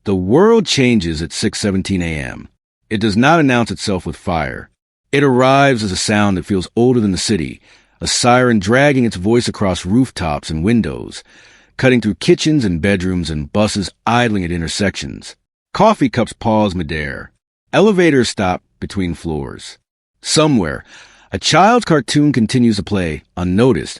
The world changes at 6:17 a.m. It does not announce itself with fire. It arrives as a sound that feels older than the city, a siren dragging its voice across rooftops and windows, cutting through kitchens and bedrooms and buses idling at intersections. Coffee cups pause midair. Elevators stop between floors. Somewhere, a child's cartoon continues to play, unnoticed,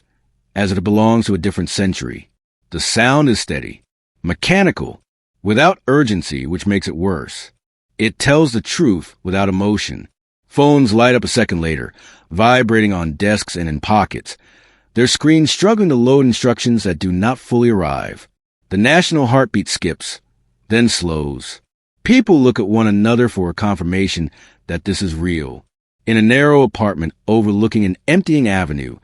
as if it belongs to a different century. The sound is steady, mechanical, without urgency, which makes it worse. It tells the truth without emotion. Phones light up a second later, vibrating on desks and in pockets, their screens struggling to load instructions that do not fully arrive. The national heartbeat skips, then slows. People look at one another for a confirmation that this is real. In a narrow apartment overlooking an emptying avenue,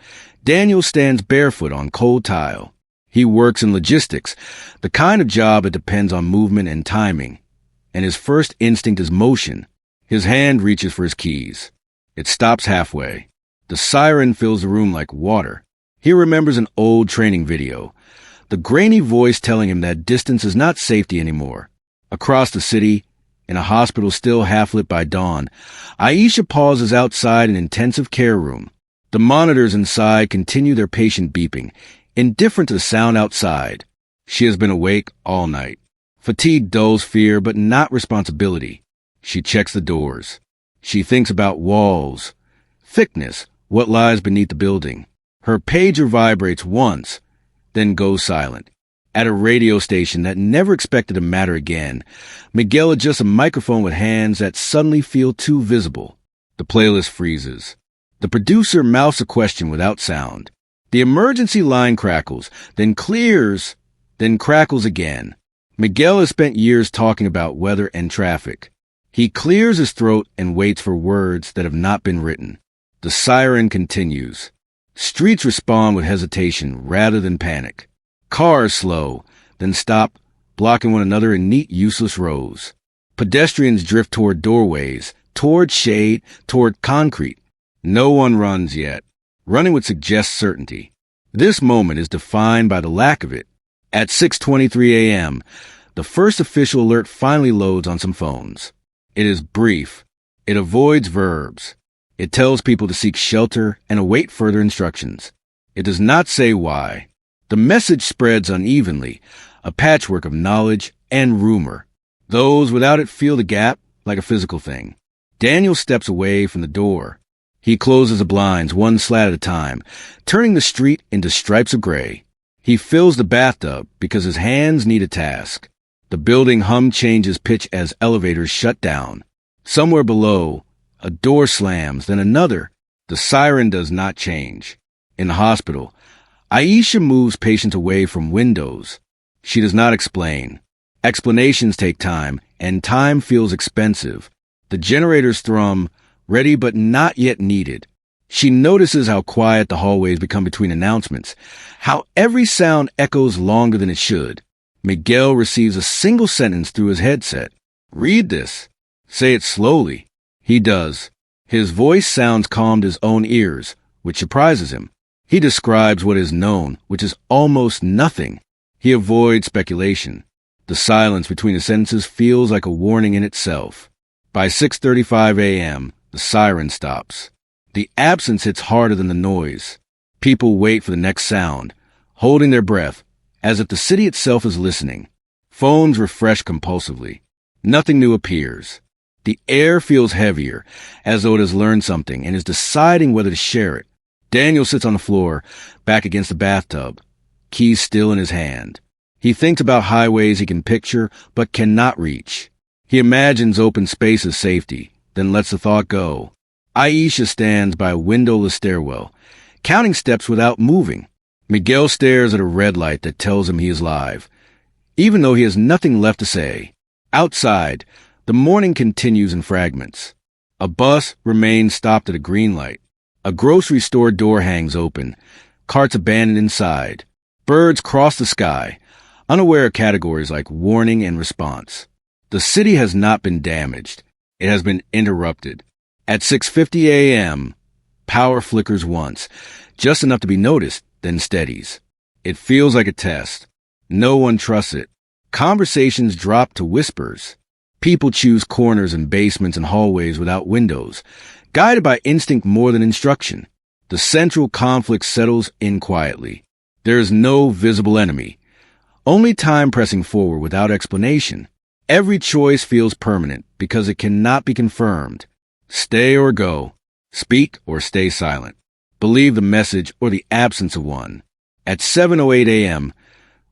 Daniel stands barefoot on cold tile. He works in logistics, the kind of job that depends on movement and timing, and his first instinct is motion. His hand reaches for his keys. It stops halfway. The siren fills the room like water. He remembers an old training video, the grainy voice telling him that distance is not safety anymore. Across the city, in a hospital still half-lit by dawn, Aisha pauses outside an intensive care room. The monitors inside continue their patient beeping, indifferent to the sound outside. She has been awake all night. Fatigue dulls fear, but not responsibility. She checks the doors. She thinks about walls, thickness, what lies beneath the building. Her pager vibrates once, then goes silent. At a radio station that never expected to matter again, Miguel adjusts a microphone with hands that suddenly feel too visible. The playlist freezes. The producer mouths a question without sound. The emergency line crackles, then clears, then crackles again. Miguel has spent years talking about weather and traffic. He clears his throat and waits for words that have not been written. The siren continues. Streets respond with hesitation rather than panic. Cars slow, then stop, blocking one another in neat, useless rows. Pedestrians drift toward doorways, toward shade, toward concrete. No one runs yet. Running would suggest certainty. This moment is defined by the lack of it. At 6:23 a.m., the first official alert finally loads on some phones. It is brief. It avoids verbs. It tells people to seek shelter and await further instructions. It does not say why. The message spreads unevenly, a patchwork of knowledge and rumor. Those without it feel the gap like a physical thing. Daniel steps away from the door. He closes the blinds one slat at a time, turning the street into stripes of gray. He fills the bathtub because his hands need a task. The building hum changes pitch as elevators shut down. Somewhere below, a door slams, then another. The siren does not change. In the hospital, Aisha moves patients away from windows. She does not explain. Explanations take time, and time feels expensive. The generators thrum, ready but not yet needed. She notices how quiet the hallways become between announcements, how every sound echoes longer than it should. Miguel receives a single sentence through his headset. Read this. Say it slowly. He does. His voice sounds calm to his own ears, which surprises him. He describes what is known, which is almost nothing. He avoids speculation. The silence between the sentences feels like a warning in itself. By 6:35 a.m., the siren stops. The absence hits harder than the noise. People wait for the next sound, holding their breath, as if the city itself is listening. Phones refresh compulsively. Nothing new appears. The air feels heavier, as though it has learned something and is deciding whether to share it. Daniel sits on the floor, back against the bathtub, keys still in his hand. He thinks about highways he can picture but cannot reach. He imagines open space as safety, then lets the thought go. Aisha stands by a windowless stairwell, counting steps without moving. Miguel stares at a red light that tells him he is live, even though he has nothing left to say. Outside, the morning continues in fragments. A bus remains stopped at a green light. A grocery store door hangs open, carts abandoned inside. Birds cross the sky, unaware of categories like warning and response. The city has not been damaged. It has been interrupted. At 6:50 a.m., power flickers once, just enough to be noticed, then steadies. It feels like a test. No one trusts it. Conversations drop to whispers. People choose corners and basements and hallways without windows, guided by instinct more than instruction. The central conflict settles in quietly. There is no visible enemy, only time pressing forward without explanation. Every choice feels permanent because it cannot be confirmed. Stay or go. Speak or stay silent. Believe the message or the absence of one. At 7:08 a.m.,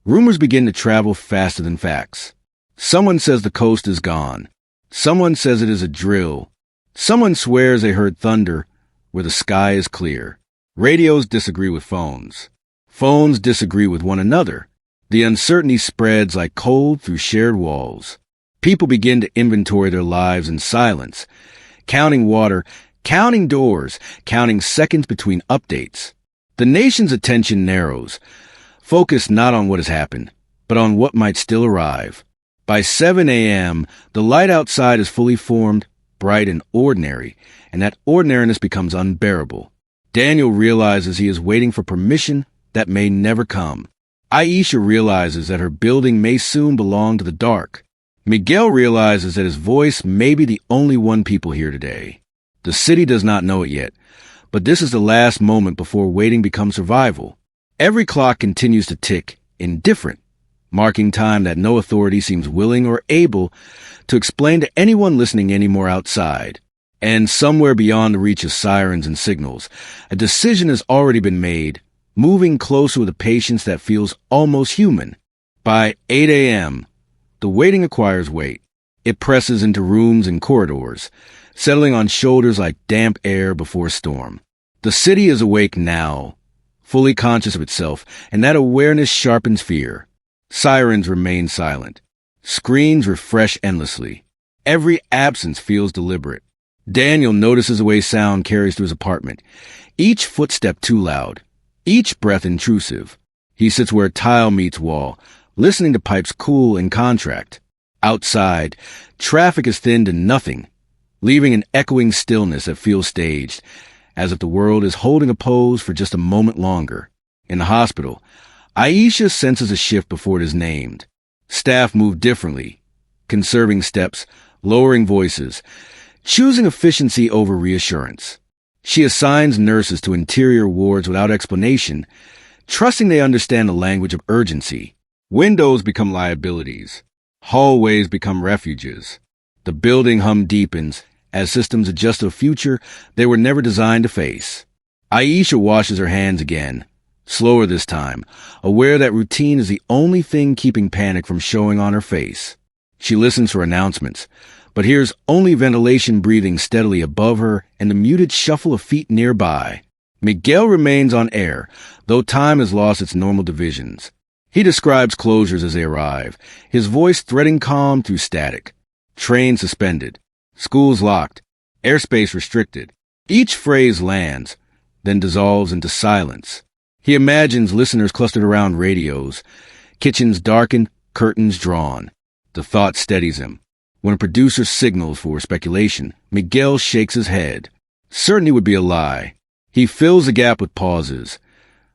rumors begin to travel faster than facts. Someone says the coast is gone. Someone says it is a drill. Someone swears they heard thunder where the sky is clear. Radios disagree with phones. Phones disagree with one another. The uncertainty spreads like cold through shared walls. People begin to inventory their lives in silence, counting water, counting doors, counting seconds between updates. The nation's attention narrows, focused not on what has happened, but on what might still arrive. By 7 a.m., the light outside is fully formed, bright and ordinary, and that ordinariness becomes unbearable. Daniel realizes he is waiting for permission that may never come. Aisha realizes that her building may soon belong to the dark. Miguel realizes that his voice may be the only one people hear today. The city does not know it yet, but this is the last moment before waiting becomes survival. Every clock continues to tick, indifferent, marking time that no authority seems willing or able to explain to anyone listening anymore outside. And somewhere beyond the reach of sirens and signals, a decision has already been made, moving closer with a patience that feels almost human. By 8 a.m., the waiting acquires weight. It presses into rooms and corridors, settling on shoulders like damp air before a storm. The city is awake now, fully conscious of itself, and that awareness sharpens fear. Sirens remain silent. Screens refresh endlessly. Every absence feels deliberate. Daniel notices the way sound carries through his apartment, each footstep too loud, each breath intrusive. He sits where tile meets wall, listening to pipes cool and contract. Outside, traffic is thinned to nothing, leaving an echoing stillness that feels staged, as if the world is holding a pose for just a moment longer. In the hospital, Aisha senses a shift before it is named. Staff move differently, conserving steps, lowering voices, choosing efficiency over reassurance. She assigns nurses to interior wards without explanation, trusting they understand the language of urgency. Windows become liabilities. Hallways become refuges. The building hum deepens as systems adjust to a future they were never designed to face. Aisha washes her hands again, slower this time, aware that routine is the only thing keeping panic from showing on her face. She listens for announcements, but hears only ventilation breathing steadily above her and the muted shuffle of feet nearby. Miguel remains on air, though time has lost its normal divisions. He describes closures as they arrive, his voice threading calm through static. Train suspended. Schools locked. Airspace restricted. Each phrase lands, then dissolves into silence. He imagines listeners clustered around radios, kitchens darkened, curtains drawn. The thought steadies him. When a producer signals for speculation, Miguel shakes his head. Certainty would be a lie. He fills the gap with pauses,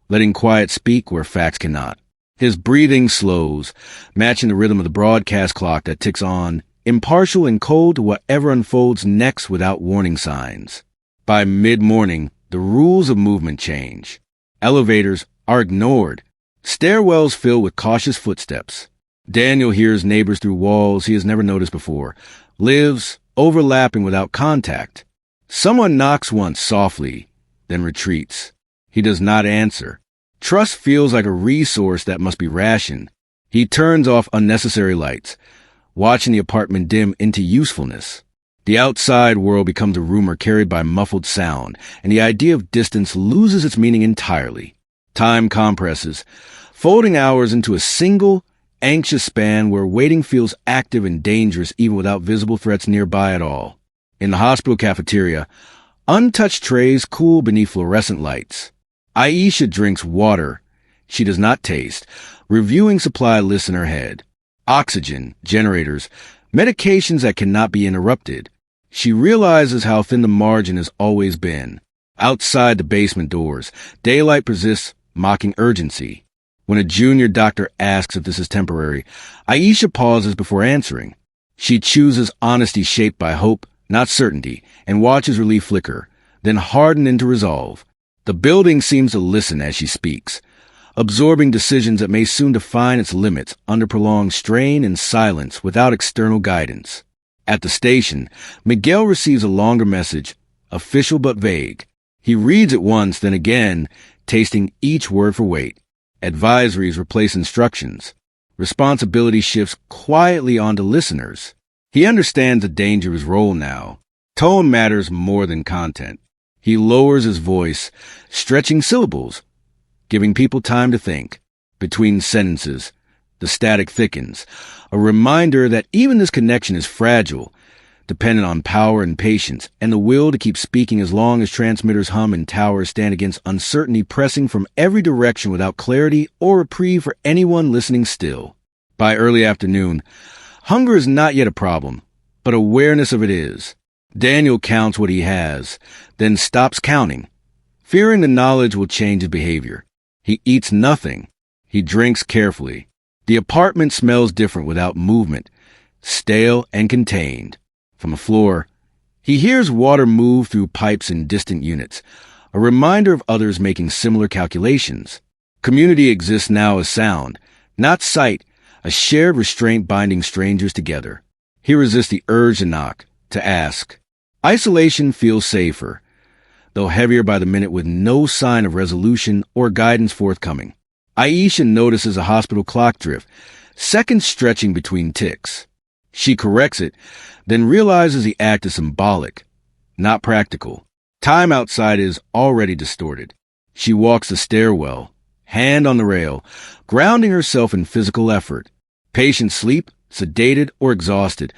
letting quiet speak where facts cannot. His breathing slows, matching the rhythm of the broadcast clock that ticks on, impartial and cold to whatever unfolds next without warning signs. By mid-morning, the rules of movement change. Elevators are ignored. Stairwells fill with cautious footsteps. Daniel hears neighbors through walls he has never noticed before, lives overlapping without contact. Someone knocks once softly, then retreats. He does not answer. Trust feels like a resource that must be rationed. He turns off unnecessary lights, watching the apartment dim into usefulness. The outside world becomes a rumor carried by muffled sound, and the idea of distance loses its meaning entirely. Time compresses, folding hours into a single, anxious span where waiting feels active and dangerous even without visible threats nearby at all. In the hospital cafeteria, untouched trays cool beneath fluorescent lights. Aisha drinks water she does not taste, reviewing supply lists in her head. Oxygen, generators, medications that cannot be interrupted. She realizes how thin the margin has always been. Outside the basement doors, daylight persists, mocking urgency. When a junior doctor asks if this is temporary, Aisha pauses before answering. She chooses honesty shaped by hope, not certainty, and watches relief flicker, then harden into resolve. The building seems to listen as she speaks, absorbing decisions that may soon define its limits under prolonged strain and silence without external guidance. At the station, Miguel receives a longer message, official but vague. He reads it once, then again, tasting each word for weight. Advisories replace instructions. Responsibility shifts quietly onto listeners. He understands the danger of his role now. Tone matters more than content. He lowers his voice, stretching syllables, giving people time to think. Between sentences, the static thickens, a reminder that even this connection is fragile, dependent on power and patience, and the will to keep speaking as long as transmitters hum and towers stand against uncertainty pressing from every direction without clarity or reprieve for anyone listening still. By early afternoon, hunger is not yet a problem, but awareness of it is. Daniel counts what he has, then stops counting, fearing the knowledge will change his behavior. He eats nothing. He drinks carefully. The apartment smells different without movement, stale and contained. From the floor, he hears water move through pipes in distant units, a reminder of others making similar calculations. Community exists now as sound, not sight, a shared restraint binding strangers together. He resists the urge to knock, to ask. Isolation feels safer, though heavier by the minute with no sign of resolution or guidance forthcoming. Aisha notices a hospital clock drift, seconds stretching between ticks. She corrects it, then realizes the act is symbolic, not practical. Time outside is already distorted. She walks the stairwell, hand on the rail, grounding herself in physical effort. Patients sleep, sedated or exhausted,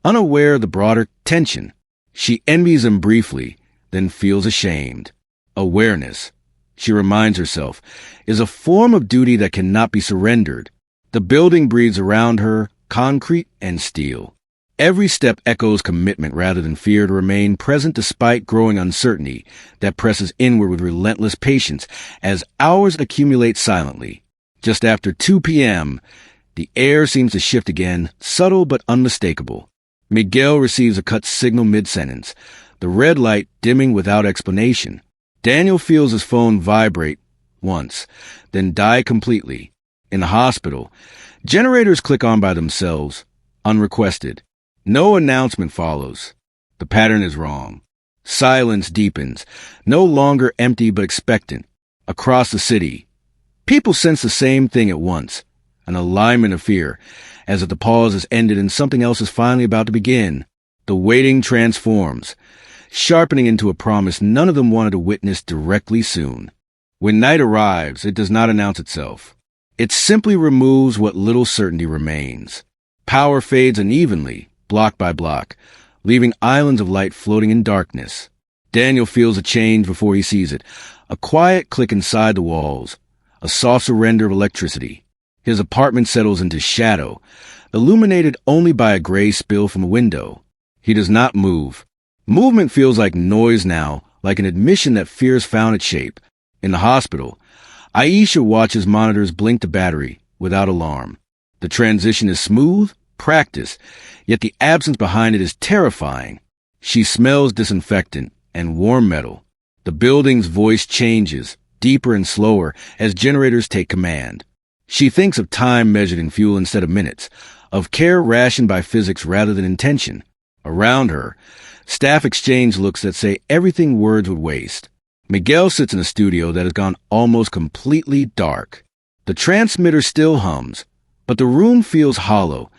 unaware of the broader tension. She envies them briefly, then feels ashamed. Awareness, she reminds herself, is a form of duty that cannot be surrendered. The building breathes around her, concrete and steel. Every step echoes commitment rather than fear to remain present despite growing uncertainty that presses inward with relentless patience as hours accumulate silently. Just after 2 p.m., the air seems to shift again, subtle but unmistakable. Miguel receives a cut signal mid-sentence, the red light dimming without explanation. Daniel feels his phone vibrate once, then die completely. In the hospital, generators click on by themselves, unrequested. No announcement follows. The pattern is wrong. Silence deepens, no longer empty but expectant. Across the city, people sense the same thing at once, an alignment of fear, as if the pause has ended and something else is finally about to begin. The waiting transforms, sharpening into a promise none of them wanted to witness directly soon. When night arrives, it does not announce itself. It simply removes what little certainty remains. Power fades unevenly, block by block, leaving islands of light floating in darkness. Daniel feels a change before he sees it, a quiet click inside the walls, a soft surrender of electricity. His apartment settles into shadow, illuminated only by a gray spill from a window. He does not move. Movement feels like noise now, like an admission that fear's found its shape. In the hospital, Aisha watches monitors blink to battery, without alarm. The transition is smooth, practice, yet the absence behind it is terrifying. She smells disinfectant and warm metal. The building's voice changes, deeper and slower, as generators take command. She thinks of time measured in fuel instead of minutes, of care rationed by physics rather than intention. Around her, staff exchange looks that say everything words would waste. Miguel sits in a studio that has gone almost completely dark. The transmitter still hums, but the room feels hollow,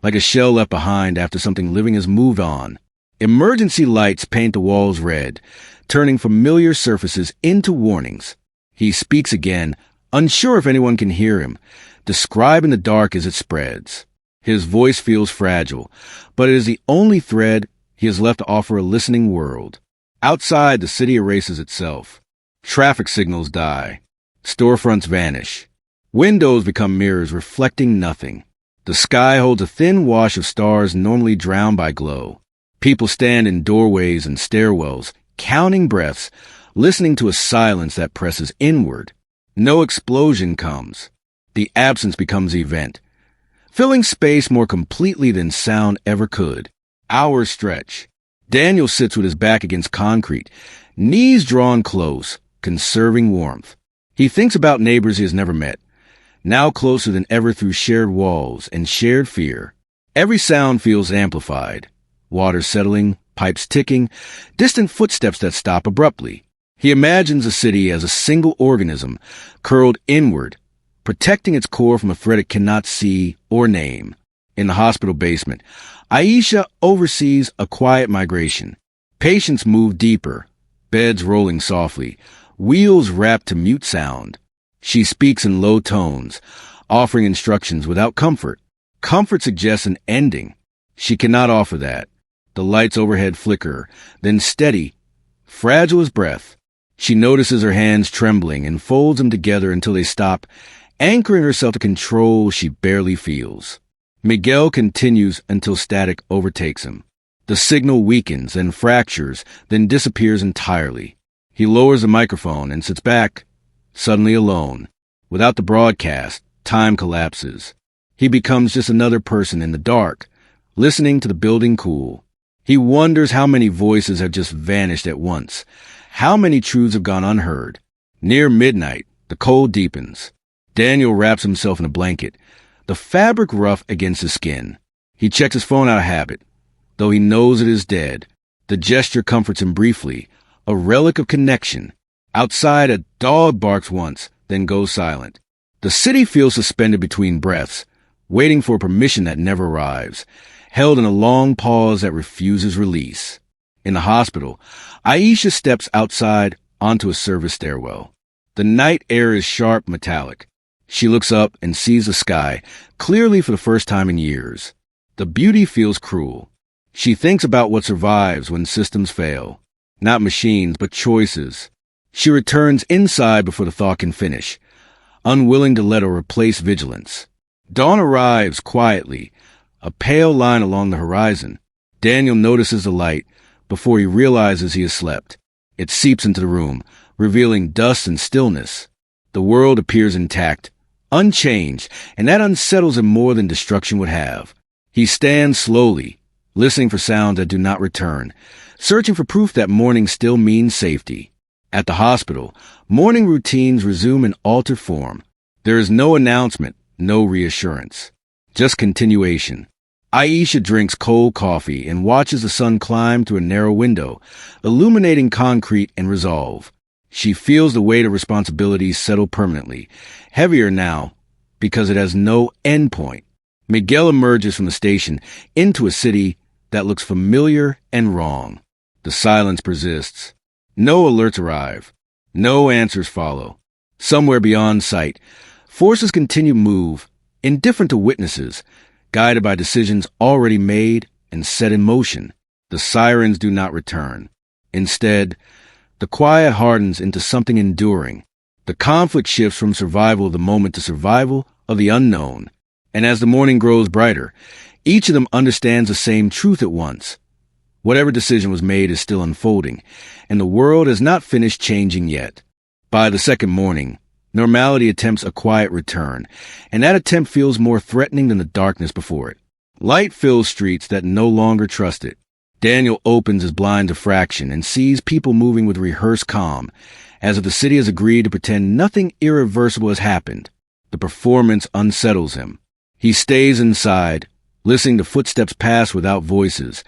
like a shell left behind after something living has moved on. Emergency lights paint the walls red, turning familiar surfaces into warnings. He speaks again, unsure if anyone can hear him, describing the dark as it spreads. His voice feels fragile, but it is the only thread he has left to offer a listening world. Outside, the city erases itself. Traffic signals die. Storefronts vanish. Windows become mirrors reflecting nothing. The sky holds a thin wash of stars normally drowned by glow. People stand in doorways and stairwells, counting breaths, listening to a silence that presses inward. No explosion comes. The absence becomes the event, filling space more completely than sound ever could. Hours stretch. Daniel sits with his back against concrete, knees drawn close, conserving warmth. He thinks about neighbors he has never met, now closer than ever through shared walls and shared fear. Every sound feels amplified. Water settling, pipes ticking, distant footsteps that stop abruptly. He imagines a city as a single organism, curled inward, protecting its core from a threat it cannot see or name. In the hospital basement, Aisha oversees a quiet migration. Patients move deeper, beds rolling softly, wheels wrapped to mute sound. She speaks in low tones, offering instructions without comfort. Comfort suggests an ending. She cannot offer that. The lights overhead flicker, then steady, fragile as breath. She notices her hands trembling and folds them together until they stop, anchoring herself to control she barely feels. Miguel continues until static overtakes him. The signal weakens and fractures, then disappears entirely. He lowers the microphone and sits back, suddenly alone. Without the broadcast, time collapses. He becomes just another person in the dark, listening to the building cool. He wonders how many voices have just vanished at once, how many truths have gone unheard. Near midnight, the cold deepens. Daniel wraps himself in a blanket, the fabric rough against his skin. He checks his phone out of habit, though he knows it is dead. The gesture comforts him briefly, a relic of connection. Outside, a dog barks once, then goes silent. The city feels suspended between breaths, waiting for permission that never arrives, held in a long pause that refuses release. In the hospital, Aisha steps outside onto a service stairwell. The night air is sharp, metallic. She looks up and sees the sky, clearly for the first time in years. The beauty feels cruel. She thinks about what survives when systems fail. Not machines, but choices. She returns inside before the thought can finish, unwilling to let her replace vigilance. Dawn arrives quietly, a pale line along the horizon. Daniel notices the light before he realizes he has slept. It seeps into the room, revealing dust and stillness. The world appears intact, unchanged, and that unsettles him more than destruction would have. He stands slowly, listening for sounds that do not return, searching for proof that morning still means safety. At the hospital, morning routines resume in altered form. There is no announcement, no reassurance, just continuation. Aisha drinks cold coffee and watches the sun climb through a narrow window, illuminating concrete and resolve. She feels the weight of responsibility settle permanently, heavier now because it has no end point. Miguel emerges from the station into a city that looks familiar and wrong. The silence persists. No alerts arrive. No answers follow. Somewhere beyond sight, forces continue to move, indifferent to witnesses, guided by decisions already made and set in motion. The sirens do not return. Instead, the quiet hardens into something enduring. The conflict shifts from survival of the moment to survival of the unknown. And as the morning grows brighter, each of them understands the same truth at once. Whatever decision was made is still unfolding, and the world has not finished changing yet. By the second morning, normality attempts a quiet return, and that attempt feels more threatening than the darkness before it. Light fills streets that no longer trust it. Daniel opens his blind to fraction and sees people moving with rehearsed calm, as if the city has agreed to pretend nothing irreversible has happened. The performance unsettles him. He stays inside, listening to footsteps pass without voices,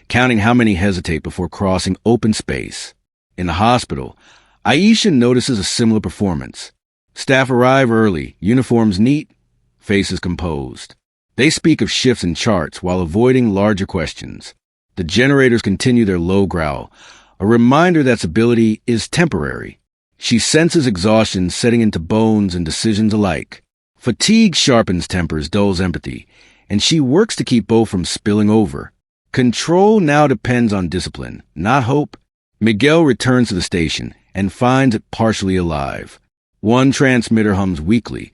counting how many hesitate before crossing open space. In the hospital, Aisha notices a similar performance. Staff arrive early, uniforms neat, faces composed. They speak of shifts in charts while avoiding larger questions. The generators continue their low growl, a reminder that stability is temporary. She senses exhaustion setting into bones and decisions alike. Fatigue sharpens tempers, dulls empathy, and she works to keep both from spilling over. Control now depends on discipline, not hope. Miguel returns to the station and finds it partially alive. One transmitter hums weakly,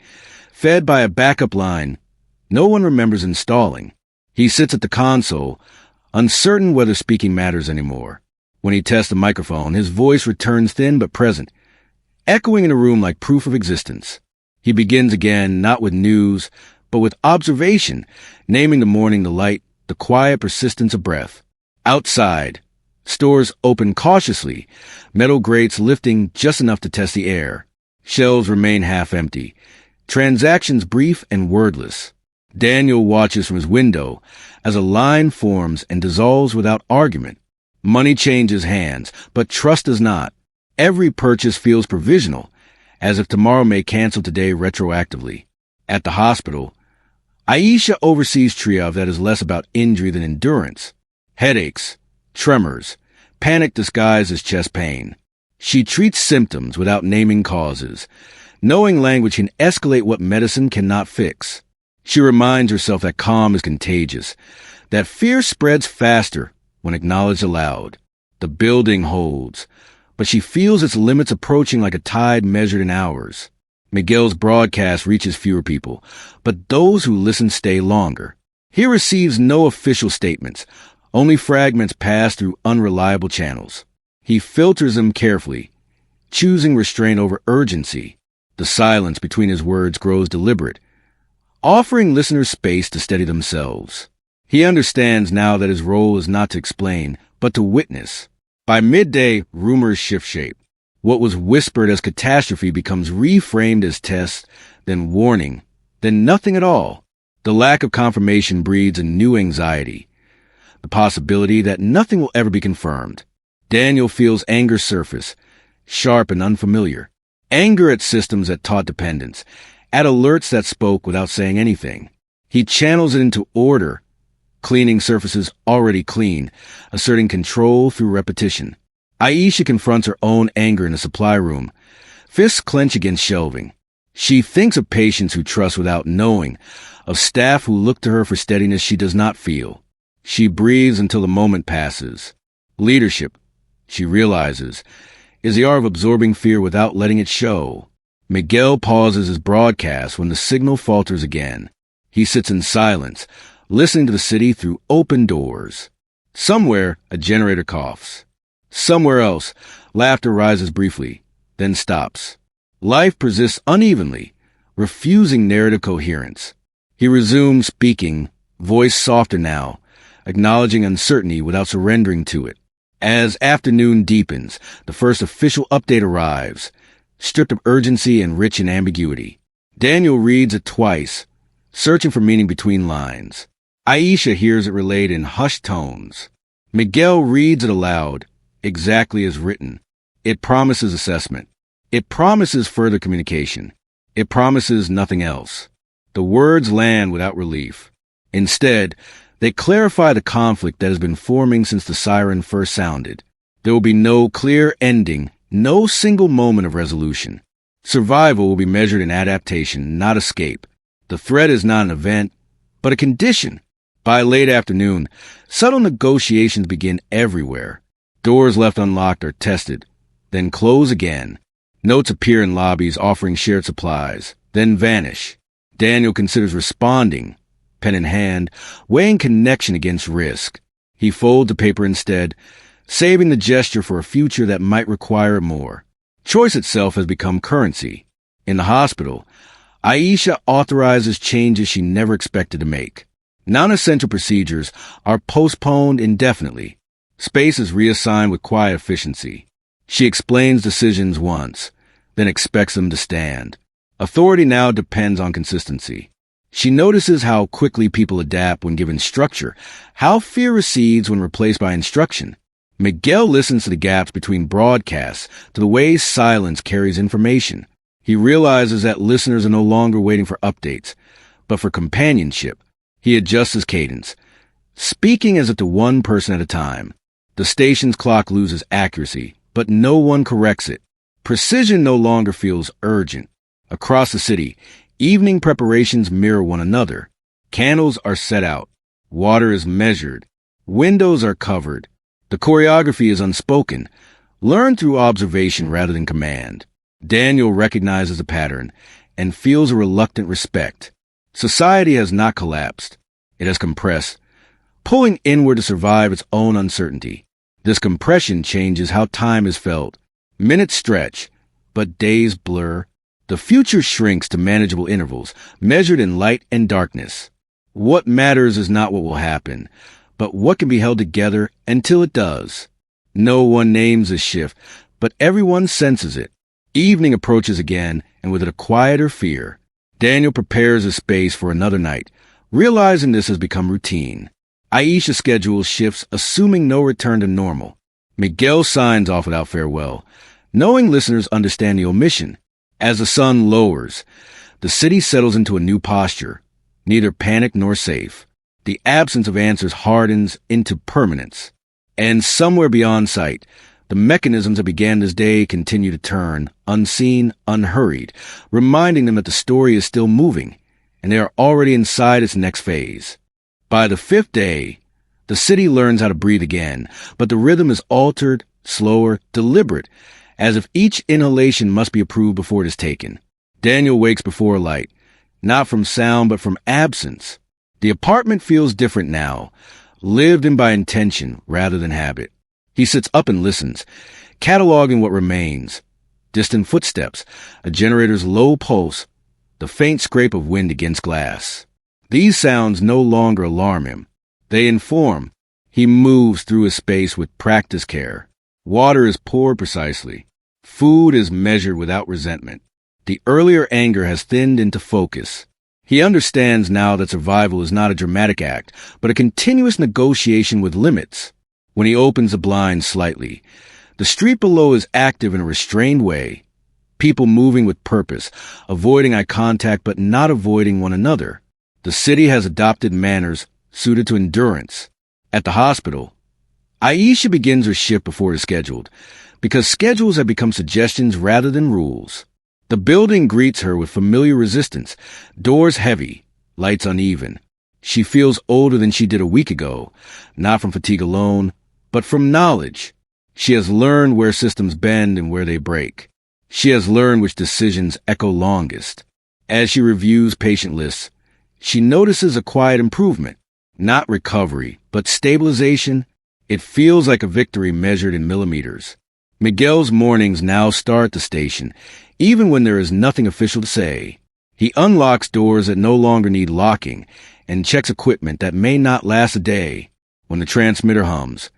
fed by a backup line no one remembers installing. He sits at the console, uncertain whether speaking matters anymore. When he tests the microphone, his voice returns thin but present, echoing in a room like proof of existence. He begins again, not with news, but with observation, naming the morning, the light, the quiet persistence of breath. Outside, stores open cautiously, metal grates lifting just enough to test the air. Shelves remain half empty. Transactions brief and wordless. Daniel watches from his window as a line forms and dissolves without argument. Money changes hands, but trust does not. Every purchase feels provisional, as if tomorrow may cancel today retroactively. At the hospital, Aisha oversees triage that is less about injury than endurance. Headaches, tremors, panic disguised as chest pain. She treats symptoms without naming causes. Knowing language can escalate what medicine cannot fix. She reminds herself that calm is contagious, that fear spreads faster when acknowledged aloud. The building holds, but she feels its limits approaching like a tide measured in hours. Miguel's broadcast reaches fewer people, but those who listen stay longer. He receives no official statements, only fragments pass through unreliable channels. He filters them carefully, choosing restraint over urgency. The silence between his words grows deliberate, offering listeners space to steady themselves. He understands now that his role is not to explain, but to witness. By midday, rumors shift shape. What was whispered as catastrophe becomes reframed as test, then warning, then nothing at all. The lack of confirmation breeds a new anxiety, the possibility that nothing will ever be confirmed. Daniel feels anger surface, sharp and unfamiliar. Anger at systems that taught dependence, at alerts that spoke without saying anything. He channels it into order, cleaning surfaces already clean, asserting control through repetition. Aisha confronts her own anger in the supply room, fists clench against shelving. She thinks of patients who trust without knowing, of staff who look to her for steadiness she does not feel. She breathes until the moment passes. Leadership, she realizes, is the art of absorbing fear without letting it show. Miguel pauses his broadcast when the signal falters again. He sits in silence, listening to the city through open doors. Somewhere, a generator coughs. Somewhere else, laughter rises briefly, then stops. Life persists unevenly, refusing narrative coherence. He resumes speaking, voice softer now, acknowledging uncertainty without surrendering to it. As afternoon deepens, the first official update arrives, stripped of urgency and rich in ambiguity. Daniel reads it twice, searching for meaning between lines. Aisha hears it relayed in hushed tones. Miguel reads it aloud, exactly as written. It promises assessment. It promises further communication. It promises nothing else. The words land without relief. Instead, they clarify the conflict that has been forming since the siren first sounded. There will be no clear ending, no single moment of resolution. Survival will be measured in adaptation, not escape. The threat is not an event, but a condition. By late afternoon, subtle negotiations begin everywhere. Doors left unlocked are tested, then close again. Notes appear in lobbies offering shared supplies, then vanish. Daniel considers responding, pen in hand, weighing connection against risk. He folds the paper instead, saving the gesture for a future that might require it more. Choice itself has become currency. In the hospital, Aisha authorizes changes she never expected to make. Non-essential procedures are postponed indefinitely. Space is reassigned with quiet efficiency. She explains decisions once, then expects them to stand. Authority now depends on consistency. She notices how quickly people adapt when given structure, how fear recedes when replaced by instruction. Miguel listens to the gaps between broadcasts, to the ways silence carries information. He realizes that listeners are no longer waiting for updates, but for companionship. He adjusts his cadence, speaking as if to one person at a time. The station's clock loses accuracy, but no one corrects it. Precision no longer feels urgent. Across the city, evening preparations mirror one another. Candles are set out. Water is measured. Windows are covered. The choreography is unspoken, learned through observation rather than command. Daniel recognizes a pattern and feels a reluctant respect. Society has not collapsed. It has compressed, pulling inward to survive its own uncertainty. This compression changes how time is felt. Minutes stretch, but days blur. The future shrinks to manageable intervals, measured in light and darkness. What matters is not what will happen, but what can be held together until it does. No one names this shift, but everyone senses it. Evening approaches again, and with it a quieter fear. Daniel prepares a space for another night, realizing this has become routine. Aisha schedules shifts, assuming no return to normal. Miguel signs off without farewell, knowing listeners understand the omission. As the sun lowers, the city settles into a new posture, neither panicked nor safe. The absence of answers hardens into permanence. And somewhere beyond sight, the mechanisms that began this day continue to turn, unseen, unhurried, reminding them that the story is still moving, and they are already inside its next phase. By the fifth day, the city learns how to breathe again, but the rhythm is altered, slower, deliberate, as if each inhalation must be approved before it is taken. Daniel wakes before light, not from sound but from absence. The apartment feels different now, lived in by intention rather than habit. He sits up and listens, cataloging what remains. Distant footsteps, a generator's low pulse, the faint scrape of wind against glass. These sounds no longer alarm him. They inform. He moves through his space with practiced care. Water is poured precisely. Food is measured without resentment. The earlier anger has thinned into focus. He understands now that survival is not a dramatic act, but a continuous negotiation with limits. When he opens the blinds slightly, the street below is active in a restrained way. People moving with purpose, avoiding eye contact but not avoiding one another. The city has adopted manners suited to endurance. At the hospital, Aisha begins her shift before it is scheduled, because schedules have become suggestions rather than rules. The building greets her with familiar resistance, doors heavy, lights uneven. She feels older than she did a week ago, not from fatigue alone, but from knowledge. She has learned where systems bend and where they break. She has learned which decisions echo longest. As she reviews patient lists, she notices a quiet improvement, not recovery, but stabilization. It feels like a victory measured in millimeters. Miguel's mornings now start at the station, even when there is nothing official to say. He unlocks doors that no longer need locking and checks equipment that may not last a day. When the transmitter hums,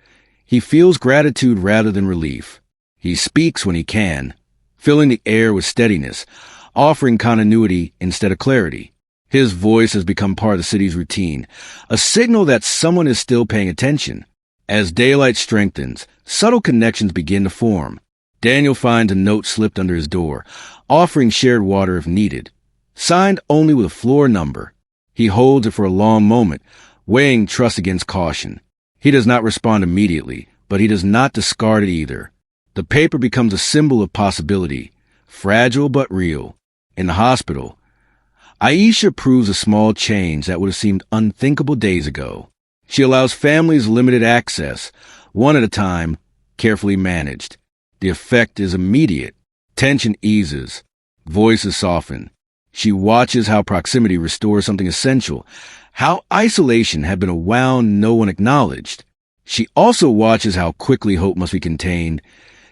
he feels gratitude rather than relief. He speaks when he can, filling the air with steadiness, offering continuity instead of clarity. His voice has become part of the city's routine, a signal that someone is still paying attention. As daylight strengthens, subtle connections begin to form. Daniel finds a note slipped under his door, offering shared water if needed, signed only with a floor number. He holds it for a long moment, weighing trust against caution. He does not respond immediately, but he does not discard it either. The paper becomes a symbol of possibility, fragile but real. In the hospital, Aisha proves a small change that would have seemed unthinkable days ago. She allows families limited access, one at a time, carefully managed. The effect is immediate. Tension eases. Voices soften. She watches how proximity restores something essential, how isolation had been a wound no one acknowledged. She also watches how quickly hope must be contained,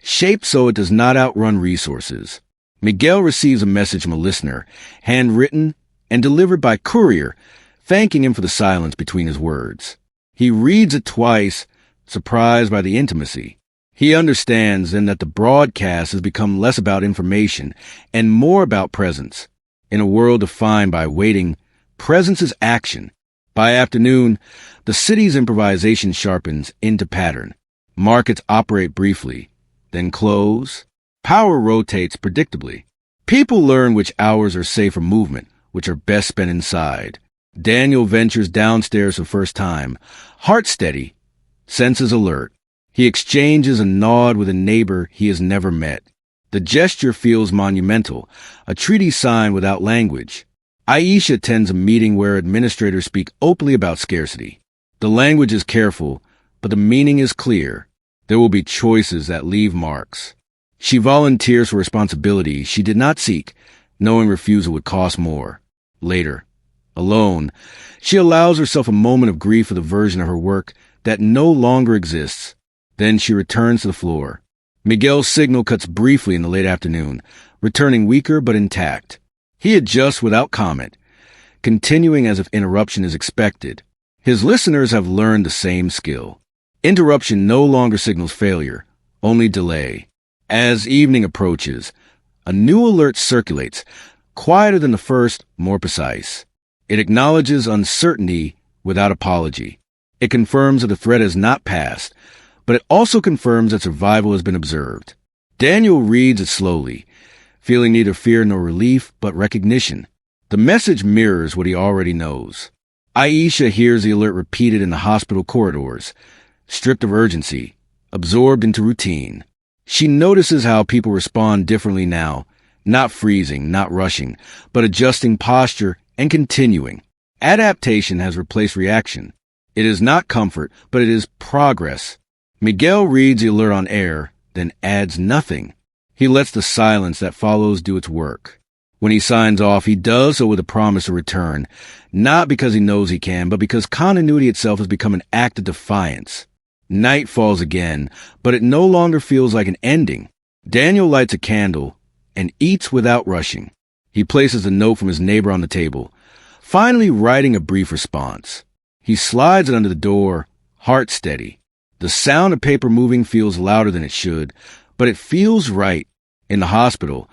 shaped so it does not outrun resources. Miguel receives a message from a listener, handwritten and delivered by courier, thanking him for the silence between his words. He reads it twice, surprised by the intimacy. He understands then that the broadcast has become less about information and more about presence. In a world defined by waiting, presence is action. By afternoon, the city's improvisation sharpens into pattern. Markets operate briefly, then close. Power rotates predictably. People learn which hours are safe for movement, which are best spent inside. Daniel ventures downstairs for the first time, heart steady, senses alert. He exchanges a nod with a neighbor he has never met. The gesture feels monumental, a treaty signed without language. Aisha attends a meeting where administrators speak openly about scarcity. The language is careful, but the meaning is clear. There will be choices that leave marks. She volunteers for responsibility she did not seek, knowing refusal would cost more. Later, alone, she allows herself a moment of grief for the version of her work that no longer exists. Then she returns to the floor. Miguel's signal cuts briefly in the late afternoon, returning weaker but intact. He adjusts without comment, continuing as if interruption is expected. His listeners have learned the same skill. Interruption no longer signals failure, only delay. As evening approaches, a new alert circulates, quieter than the first, more precise. It acknowledges uncertainty without apology. It confirms that the threat has not passed, but it also confirms that survival has been observed. Daniel reads it slowly, feeling neither fear nor relief, but recognition. The message mirrors what he already knows. Aisha hears the alert repeated in the hospital corridors, stripped of urgency, absorbed into routine. She notices how people respond differently now, not freezing, not rushing, but adjusting posture and continuing. Adaptation has replaced reaction. It is not comfort, but it is progress. Miguel reads the alert on air, then adds nothing. He lets the silence that follows do its work. When he signs off, he does so with a promise of return, not because he knows he can, but because continuity itself has become an act of defiance. Night falls again, but it no longer feels like an ending. Daniel lights a candle and eats without rushing. He places a note from his neighbor on the table, finally writing a brief response. He slides it under the door, heart steady. The sound of paper moving feels louder than it should, but it feels right. In the hospital,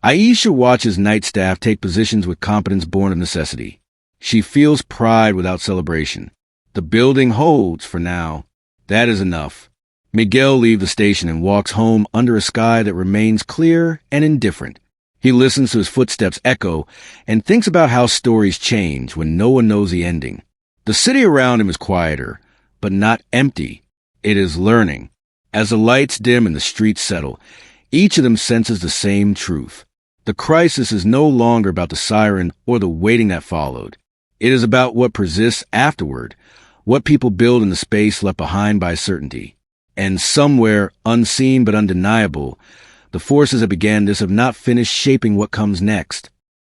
Aisha watches night staff take positions with competence born of necessity. She feels pride without celebration. The building holds for now. That is enough. Miguel leaves the station and walks home under a sky that remains clear and indifferent. He listens to his footsteps echo and thinks about how stories change when no one knows the ending. The city around him is quieter, but not empty. It is learning. As the lights dim and the streets settle, each of them senses the same truth. The crisis is no longer about the siren or the waiting that followed. It is about what persists afterward, what people build in the space left behind by certainty. And somewhere, unseen but undeniable, the forces that began this have not finished shaping what comes next.